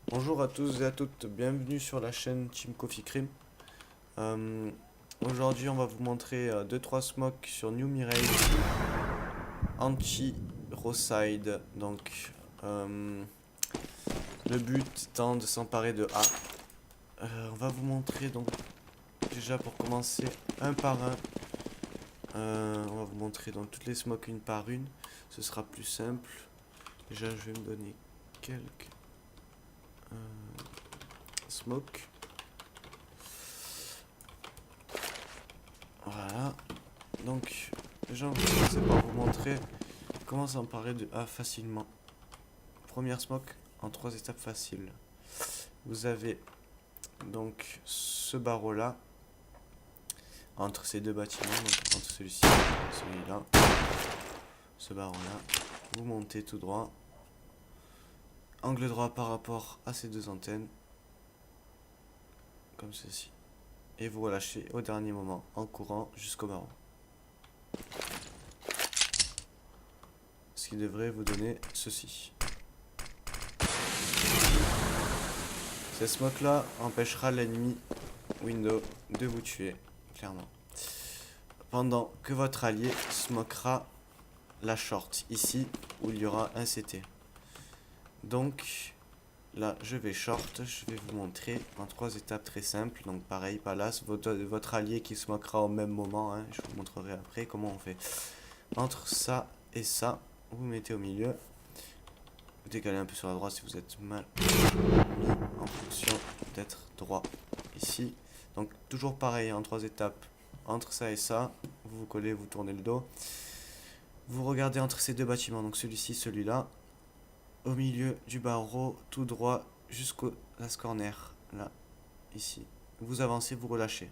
Bonjour à tous et à toutes, bienvenue sur la chaîne Team Coffee Cream. Aujourd'hui on va vous montrer 2-3 smokes sur New Mirage Anti-Roside. Donc le but étant de s'emparer de A. On va vous montrer donc déjà pour commencer un par un. On va vous montrer donc toutes les smokes une par une, ce sera plus simple. Déjà je vais me donner quelques smoke. Voilà. Donc, déjà, on va commencer par vous montrer comment s'emparer de A facilement. Première smoke en 3 étapes faciles. Vous avez donc ce barreau là entre ces deux bâtiments, donc entre celui-ci et celui-là. Ce barreau là. Vous montez tout droit. Angle droit par rapport à ces deux antennes. Comme ceci. Et vous relâchez au dernier moment en courant jusqu'au barreau. Ce qui devrait vous donner ceci. Cette smoke là empêchera l'ennemi window de vous tuer, clairement. Pendant que votre allié smokera la short ici où il y aura un CT. Donc là je vais short, je vais vous montrer en 3 étapes très simples. Donc pareil, palace, votre allié qui smokera au même moment, hein, je vous montrerai après comment on fait. Entre ça et ça, vous mettez au milieu. Vous décalez un peu sur la droite si vous êtes mal mis en fonction d'être droit ici. Donc toujours pareil en 3 étapes. Entre ça et ça, vous vous collez, vous tournez le dos. Vous regardez entre ces deux bâtiments, donc celui-ci, celui-là. Au milieu du barreau, tout droit jusqu'au last corner, là, ici. Vous avancez, vous relâchez.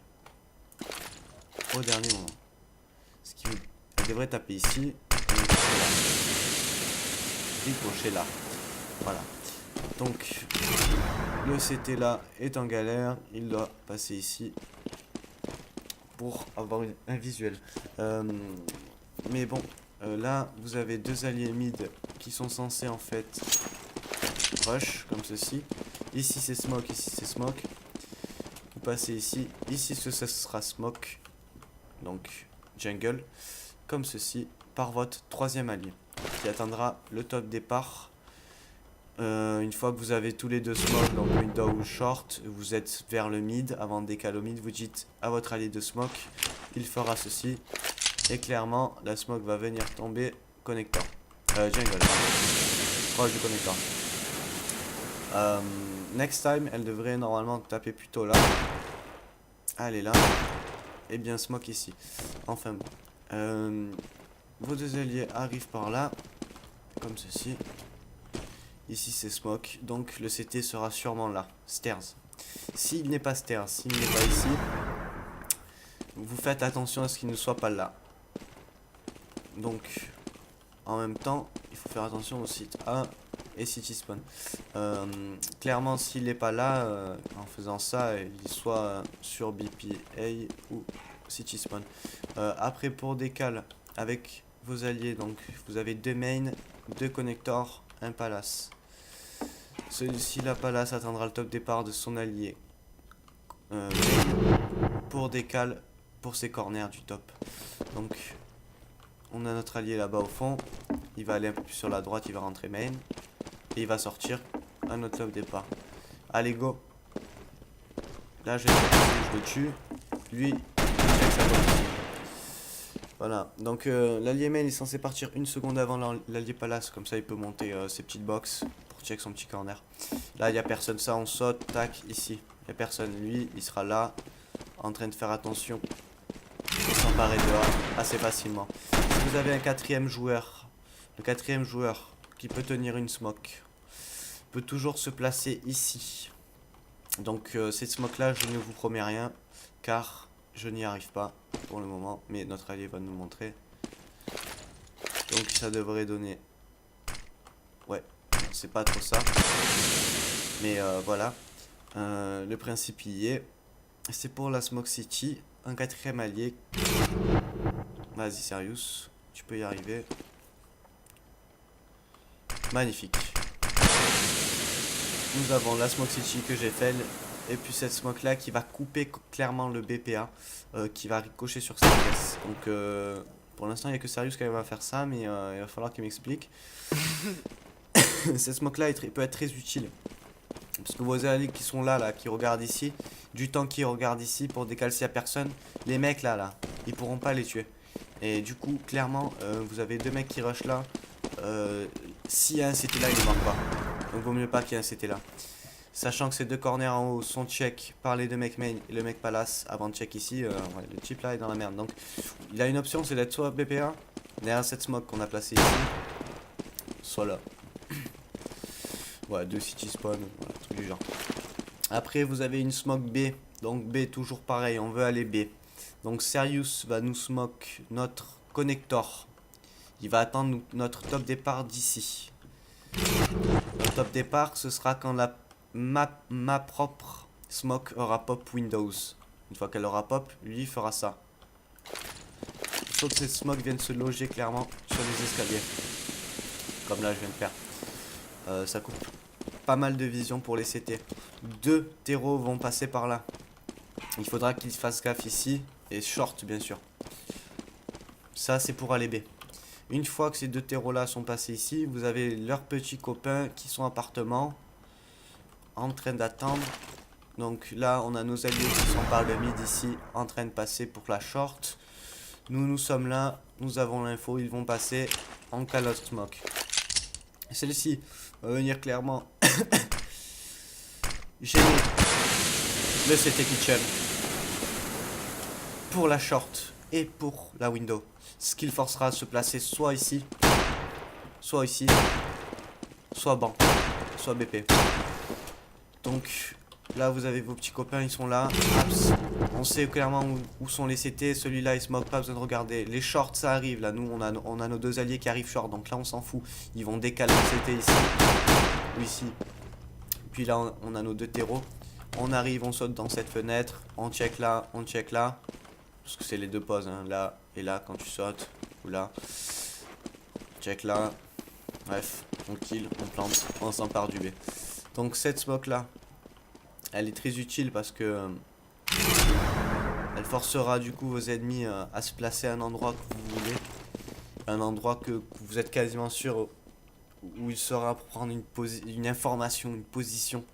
Au dernier moment. Ce qui elle devrait taper ici. Ricochet là. Voilà. Donc, le CT là est en galère. Il doit passer ici pour avoir un visuel. Mais bon, là, vous avez deux alliés mid qui sont censés en fait rush, comme ceci. Ici c'est smoke, ici c'est smoke. Vous passez ici. Ici ce sera smoke. Donc, jungle. Comme ceci, par votre troisième allié. Qui atteindra le top départ. Une fois que vous avez tous les deux smoke, donc window ou short, vous êtes vers le mid. Avant de décaler au mid, vous dites à votre allié de smoke, il fera ceci. Et clairement, la smoke va venir tomber connecteur. Jungle, proche du connecteur. Next time, elle devrait normalement taper plutôt là. Elle est là. Et bien smoke ici. Enfin bon. Vos deux alliés arrivent par là. Comme ceci. Ici c'est smoke, donc le CT sera sûrement là, stairs. S'il n'est pas stairs, s'il n'est pas ici, vous faites attention à ce qu'il ne soit pas là. Donc, en même temps, il faut faire attention au site A et city spawn. Clairement, s'il n'est pas là, en faisant ça, il soit sur BPA ou city spawn. Après, pour décal, avec vos alliés, donc vous avez deux mains, deux connecteurs, un palace. Celui-ci, la palace, atteindra le top départ de son allié pour décal pour ses corners du top. Donc on a notre allié là-bas au fond. Il va aller un peu plus sur la droite, il va rentrer main. Et il va sortir à notre top départ. Allez go. Là je le tue. Lui, il check sa position. Voilà, donc l'allié main est censé partir une seconde avant l'allié palace. Comme ça il peut monter ses petites box pour check son petit corner. Là il n'y a personne, ça on saute, tac, ici. Il n'y a personne, lui il sera là en train de faire attention. Et s'emparer de A assez facilement. Si vous avez un quatrième joueur, le quatrième joueur qui peut tenir une smoke peut toujours se placer ici. Donc cette smoke là je ne vous promets rien car je n'y arrive pas pour le moment, mais notre allié va nous montrer. Donc ça devrait donner, ouais, c'est pas trop ça, mais voilà, le principe y est. C'est pour la smoke city, un quatrième allié. Vas-y Serious, tu peux y arriver. Magnifique. nous avons la Smoke City que j'ai fait. Et puis cette smoke là qui va couper clairement le BPA. Qui va ricocher sur sa pièce. Donc pour l'instant il n'y a que Serious qui va faire ça. Mais il va falloir qu'il m'explique. Cette smoke là peut être très utile. Parce que vos alliés qui sont là, qui regardent ici, du temps qui regardent ici pour décalcer à personne, les mecs là, ils pourront pas les tuer. Et du coup, clairement, vous avez deux mecs qui rushent là. S'il y a un CT là, il ne marque pas. Donc vaut mieux pas qu'il y ait un CT là. Sachant que ces deux corners en haut sont check par les deux mecs main et le mec palace avant de check ici. Ouais, le chip là est dans la merde. Donc il a une option, c'est d'être soit BPA derrière cette smoke qu'on a placée ici, soit là. Ouais, deux city spawn, voilà, truc du genre. Après, vous avez une smoke B. Donc B, toujours pareil, on veut aller B. Donc Serious va nous smoke notre connector. Il va attendre notre top départ d'ici. Le top départ, ce sera quand ma propre smoke aura pop Windows. Une fois qu'elle aura pop, lui fera ça. Sauf que ces smokes viennent se loger clairement sur les escaliers. Comme là, je viens de faire. Ça coupe pas mal de vision pour les CT. Deux terreaux vont passer par là. Il faudra qu'ils fassent gaffe ici. Et short, bien sûr. Ça, c'est pour aller B. Une fois que ces deux terreaux là sont passés ici, vous avez leurs petits copains qui sont appartements en train d'attendre. Donc là, on a nos alliés qui sont par le mid ici en train de passer pour la short. Nous sommes là, nous avons l'info, ils vont passer en calotte smoke. Celle-ci va venir clairement gêner le CT Kitchen pour la short et pour la window. Ce qui le forcera à se placer soit ici, soit ici, soit banc, soit BP. Donc là vous avez vos petits copains, ils sont là. On sait clairement où sont les CT. Celui-là il smoke, pas besoin de regarder. Les shorts ça arrive là. Nous on a nos deux alliés qui arrivent short. Donc là on s'en fout. Ils vont décaler le CT ici ou ici. Puis là on a nos deux terreaux. On arrive, on saute dans cette fenêtre. On check là, on check là. Parce que c'est les deux poses, hein, là et là quand tu sautes. Ou là. Check là. Bref, on kill, on plante, on s'empare du B. Donc cette smoke là, elle est très utile parce que elle forcera du coup vos ennemis à se placer à un endroit que vous voulez. Un endroit que vous êtes quasiment sûr où il sera pour prendre une information, une position.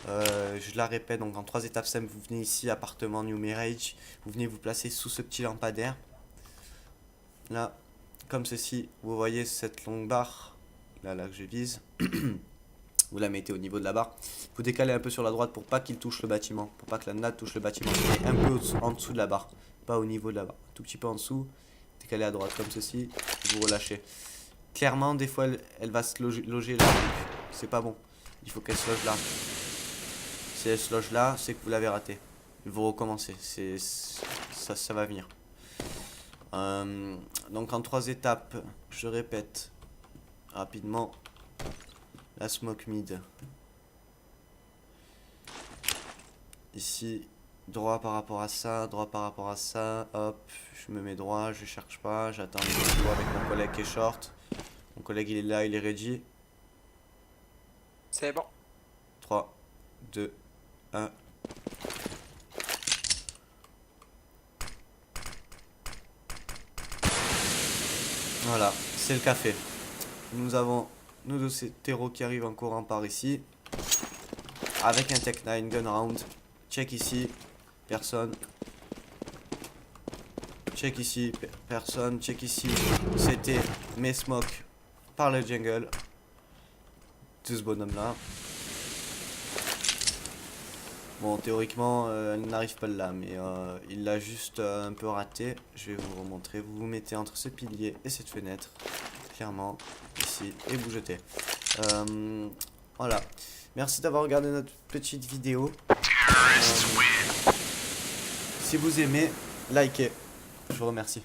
Je la répète, donc en 3 étapes simples, vous venez ici, appartement New Mirage, vous venez vous placer sous ce petit lampadaire. Là, comme ceci, vous voyez cette longue barre, là que je vise. Vous la mettez au niveau de la barre. Vous décalez un peu sur la droite pour pas qu'il touche le bâtiment. Pour pas que la natte touche le bâtiment. Et un peu en dessous de la barre. Pas au niveau de la barre. Un tout petit peu en dessous. Décalez à droite comme ceci. Vous relâchez. Clairement, des fois, elle va se loger là. C'est pas bon. Il faut qu'elle se loge là. Si elle se loge là, c'est que vous l'avez raté. Vous recommencez. Ça va venir. Donc en 3 étapes, je répète rapidement. La smoke mid. Ici, droit par rapport à ça, droit par rapport à ça. Hop, je me mets droit, je cherche pas, j'attends les infos avec mon collègue qui est short. Mon collègue il est là, il est ready. C'est bon. 3, 2, 1. Voilà, c'est le café. Nous avons nos deux terreaux qui arrivent en courant par ici. Avec un Tech 9 gun round. Check ici. Personne. Check ici. Personne. Check ici. C'était mes smokes par le jungle. Tout ce bonhomme là. Bon, théoriquement, elle n'arrive pas là, mais il l'a juste un peu raté. Je vais vous remontrer. Vous vous mettez entre ce pilier et cette fenêtre. Clairement, ici, et vous jetez. Voilà. Merci d'avoir regardé notre petite vidéo. Si vous aimez, likez. Je vous remercie.